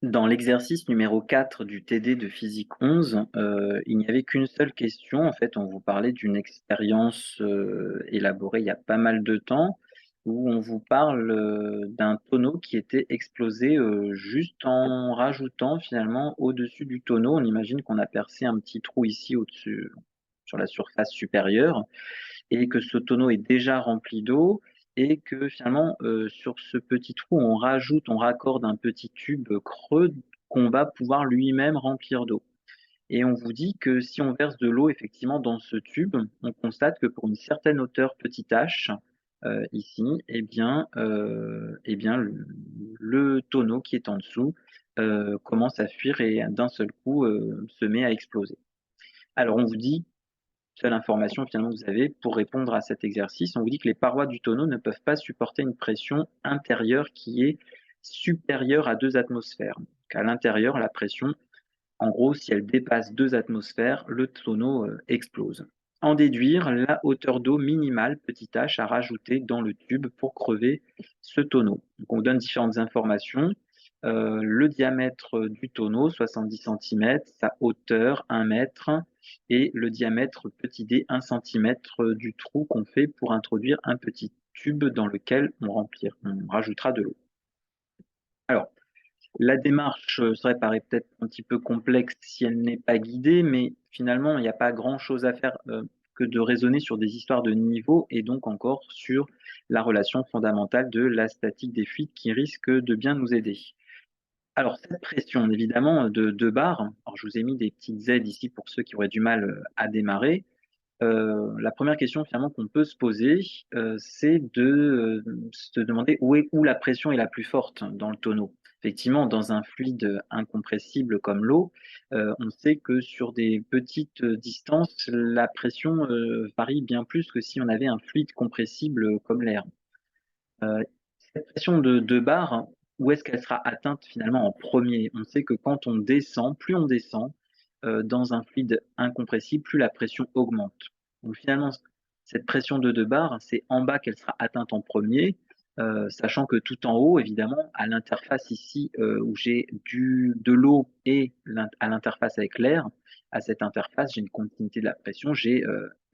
Dans l'exercice numéro 4 du TD de physique 11, il n'y avait qu'une seule question. En fait, on vous parlait d'une expérience, élaborée il y a pas mal de temps, où on vous parle, d'un tonneau qui était explosé, juste en rajoutant finalement au-dessus du tonneau. On imagine qu'on a percé un petit trou ici au-dessus, sur la surface supérieure, et que ce tonneau est déjà rempli d'eau et que finalement, sur ce petit trou, on raccorde un petit tube creux qu'on va pouvoir lui-même remplir d'eau. Et on vous dit que si on verse de l'eau effectivement dans ce tube, on constate que pour une certaine hauteur petit h, ici, eh bien le tonneau qui est en dessous, commence à fuir et d'un seul coup, se met à exploser. Alors on vous dit seule information finalement que vous avez pour répondre à cet exercice. On vous dit que les parois du tonneau ne peuvent pas supporter une pression intérieure qui est supérieure à 2 atmosphères. Donc à l'intérieur, la pression, en gros, si elle dépasse 2 atmosphères, le tonneau explose. En déduire la hauteur d'eau minimale, petit h, à rajouter dans le tube pour crever ce tonneau. Donc on vous donne différentes informations. Le diamètre du tonneau, 70 centimètres, sa hauteur, 1 mètre, et le diamètre petit d, 1 centimètre du trou qu'on fait pour introduire un petit tube dans lequel on rajoutera de l'eau. Alors, la démarche, ça paraît peut-être un petit peu complexe si elle n'est pas guidée, mais finalement, il n'y a pas grand-chose à faire, que de raisonner sur des histoires de niveau et donc encore sur la relation fondamentale de la statique des fluides qui risque de bien nous aider. Alors cette pression évidemment de 2 bar, alors je vous ai mis des petites aides ici pour ceux qui auraient du mal, à démarrer. La première question finalement qu'on peut se poser, c'est de, se demander où la pression est la plus forte dans le tonneau. Effectivement, dans un fluide incompressible comme l'eau, on sait que sur des petites distances, la pression, varie bien plus que si on avait un fluide compressible comme l'air. Heu, Cette pression de 2 bar, où est-ce qu'elle sera atteinte finalement en premier? On sait que quand on descend, plus on descend, dans un fluide incompressible, plus la pression augmente. Donc finalement, cette pression de 2 bar, c'est en bas qu'elle sera atteinte en premier, sachant que tout en haut, évidemment, à l'interface ici, où j'ai de l'eau et à l'interface avec l'air, à cette interface, j'ai une continuité de la pression, j'ai,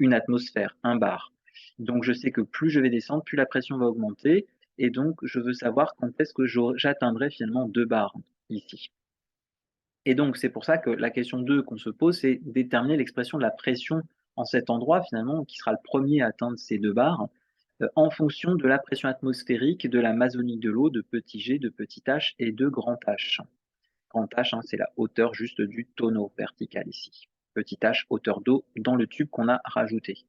1 atmosphère, 1 bar. Donc je sais que plus je vais descendre, plus la pression va augmenter et donc je veux savoir quand est-ce que j'atteindrai finalement 2 bars ici. Et donc c'est pour ça que la question 2 qu'on se pose, c'est déterminer l'expression de la pression en cet endroit finalement, qui sera le premier à atteindre ces 2 bars, en fonction de la pression atmosphérique, de la masonique de l'eau, de petit g, de petit h et de grand H. Grand H, hein, c'est la hauteur juste du tonneau vertical ici. Petit h, hauteur d'eau dans le tube qu'on a rajouté.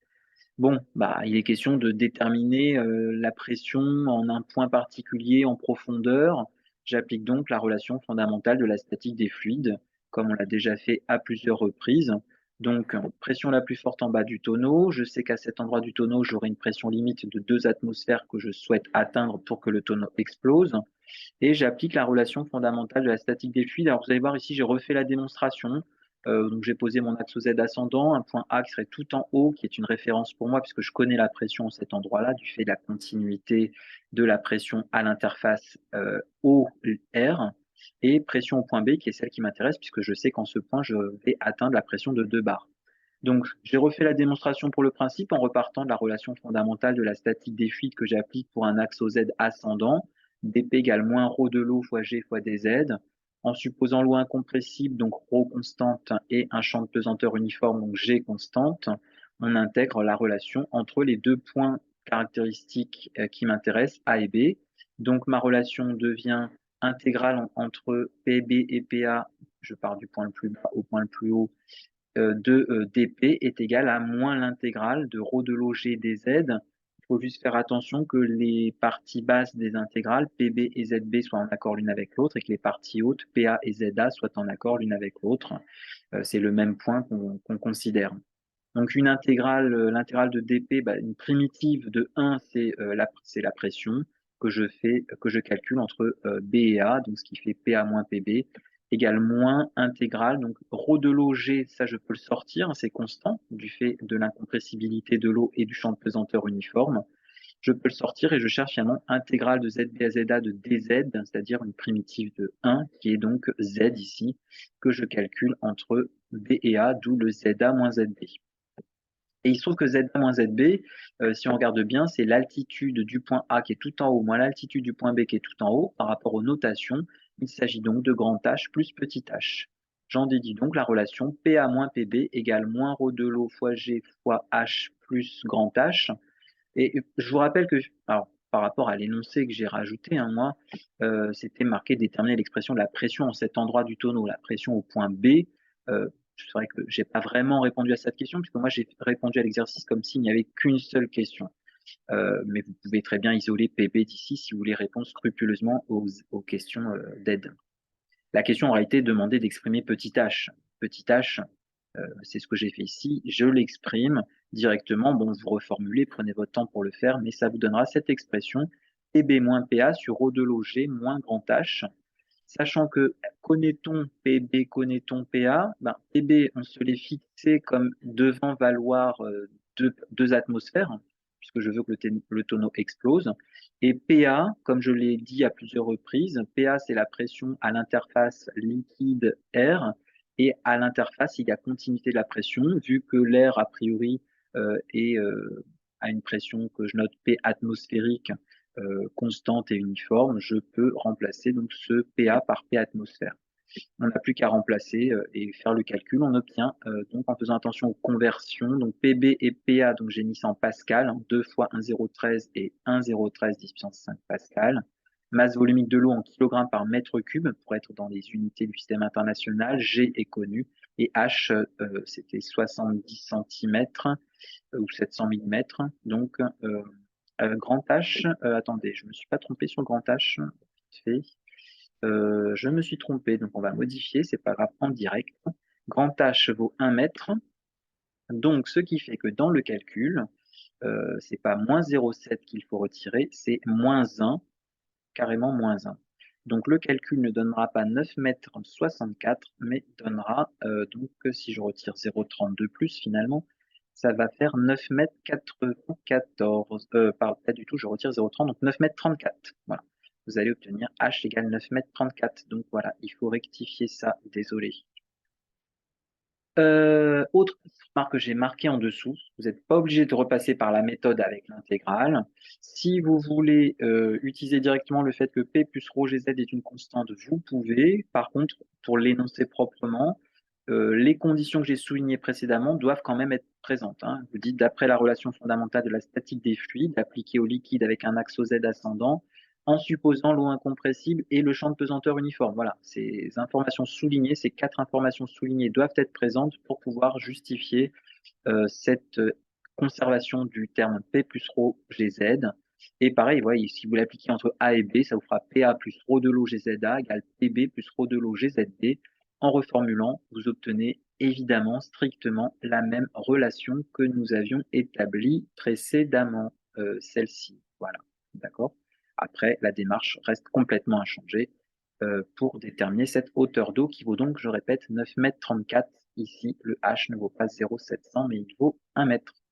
Bon, bah, il est question de déterminer, la pression en un point particulier en profondeur. J'applique donc la relation fondamentale de la statique des fluides, comme on l'a déjà fait à plusieurs reprises. Donc, pression la plus forte en bas du tonneau. Je sais qu'à cet endroit du tonneau, j'aurai une pression limite de 2 atmosphères que je souhaite atteindre pour que le tonneau explose et j'applique la relation fondamentale de la statique des fluides. Alors vous allez voir ici, j'ai refait la démonstration. Donc j'ai posé mon axe Z ascendant, un point A qui serait tout en haut, qui est une référence pour moi puisque je connais la pression à cet endroit-là, du fait de la continuité de la pression à l'interface OR, et pression au point B qui est celle qui m'intéresse puisque je sais qu'en ce point, je vais atteindre la pression de 2 bars. Donc j'ai refait la démonstration pour le principe en repartant de la relation fondamentale de la statique des fluides que j'applique pour un axe Z ascendant, dp égale moins ρ de l'eau fois g fois dz, en supposant l'eau incompressible, donc ρ constante, et un champ de pesanteur uniforme, donc g constante, on intègre la relation entre les deux points caractéristiques qui m'intéressent, A et B. Donc ma relation devient intégrale entre PB et PA, je pars du point le plus bas au point le plus haut, de dp est égal à moins l'intégrale de ρ de l'eau g dz. Il faut juste faire attention que les parties basses des intégrales, PB et ZB, soient en accord l'une avec l'autre et que les parties hautes, PA et ZA, soient en accord l'une avec l'autre. C'est le même point qu'on considère. Donc une intégrale, l'intégrale de dp, bah, une primitive de 1, c'est la pression que je calcule entre B et A, donc ce qui fait PA moins PB, égale moins intégrale, donc ρ de l'eau G, ça je peux le sortir, c'est constant du fait de l'incompressibilité de l'eau et du champ de pesanteur uniforme, je peux le sortir et je cherche finalement intégrale de ZB à ZA de DZ, c'est-à-dire une primitive de 1, qui est donc Z ici, que je calcule entre B et A, d'où le ZA moins ZB. Et il se trouve que ZA moins ZB, si on regarde bien, c'est l'altitude du point A qui est tout en haut moins l'altitude du point B qui est tout en haut par rapport aux notations. Il s'agit donc de grand H plus petit h. J'en déduis donc la relation PA moins PB égale moins ρ de l'eau fois G fois H plus grand H. Et je vous rappelle que, alors, par rapport à l'énoncé que j'ai rajouté, hein, moi, c'était marqué déterminer l'expression de la pression en cet endroit du tonneau, la pression au point B. C'est vrai que j'ai pas vraiment répondu à cette question, puisque moi j'ai répondu à l'exercice comme s'il n'y avait qu'une seule question. Mais vous pouvez très bien isoler PB d'ici si vous voulez répondre scrupuleusement aux questions d'aide. La question aurait été demandée d'exprimer petit h. Petit h, c'est ce que j'ai fait ici. Je l'exprime directement. Bon, vous reformulez, prenez votre temps pour le faire, mais ça vous donnera cette expression PB moins PA sur ρ de l'eau G moins grand H. Sachant que connaît-on PB, connaît-on PA, ben, PB, on se l'est fixé comme devant valoir deux atmosphères, puisque je veux que le tonneau explose. Et PA, comme je l'ai dit à plusieurs reprises, PA, c'est la pression à l'interface liquide-air, et à l'interface, il y a continuité de la pression, vu que l'air, a priori, est à une pression que je note P atmosphérique, constante et uniforme, je peux remplacer donc ce PA par P atmosphère. On n'a plus qu'à remplacer et faire le calcul. On obtient donc en faisant attention aux conversions, donc PB et PA, donc j'ai mis ça en pascal, hein, 2 fois 1,013 et 1,013 10 puissance 5 pascal. Masse volumique de l'eau en kilogrammes par mètre cube pour être dans les unités du système international. G est connu et H, c'était 70 cm ou 700 mm. Donc, grand H, attendez, je ne me suis pas trompé sur grand H. Je me suis trompé, donc on va modifier, c'est pas grave, en direct. Grand H vaut 1 mètre. Donc, ce qui fait que dans le calcul, c'est pas moins 0,7 qu'il faut retirer, c'est moins 1, carrément moins 1. Donc le calcul ne donnera pas 9 mètres 64, mais donnera, donc si je retire 0,32 plus finalement, ça va faire 9 mètres 94. Pas du tout, je retire 0,30, donc 9 mètres 34. Voilà. Vous allez obtenir H égale 9 mètres 34. Donc voilà, il faut rectifier ça, désolé. Autre remarque que j'ai marqué en dessous, vous n'êtes pas obligé de repasser par la méthode avec l'intégrale. Si vous voulez utiliser directement le fait que P plus ρ GZ est une constante, vous pouvez. Par contre, pour l'énoncer proprement, les conditions que j'ai soulignées précédemment doivent quand même être présentes, hein. Vous dites, d'après la relation fondamentale de la statique des fluides, appliquée au liquide avec un axe Z ascendant, en supposant l'eau incompressible et le champ de pesanteur uniforme. Voilà, ces informations soulignées, ces 4 informations soulignées doivent être présentes pour pouvoir justifier cette conservation du terme P plus ρ GZ. Et pareil, voyez, si vous l'appliquez entre A et B, ça vous fera PA plus ρ de l'eau GZA égale PB plus ρ de l'eau GZB. En reformulant, vous obtenez évidemment strictement la même relation que nous avions établie précédemment, celle-ci. Voilà, d'accord. Après, la démarche reste complètement inchangée pour déterminer cette hauteur d'eau qui vaut donc, je répète, 9 mètres 34. Ici, le H ne vaut pas 0,700, mais il vaut 1 mètre.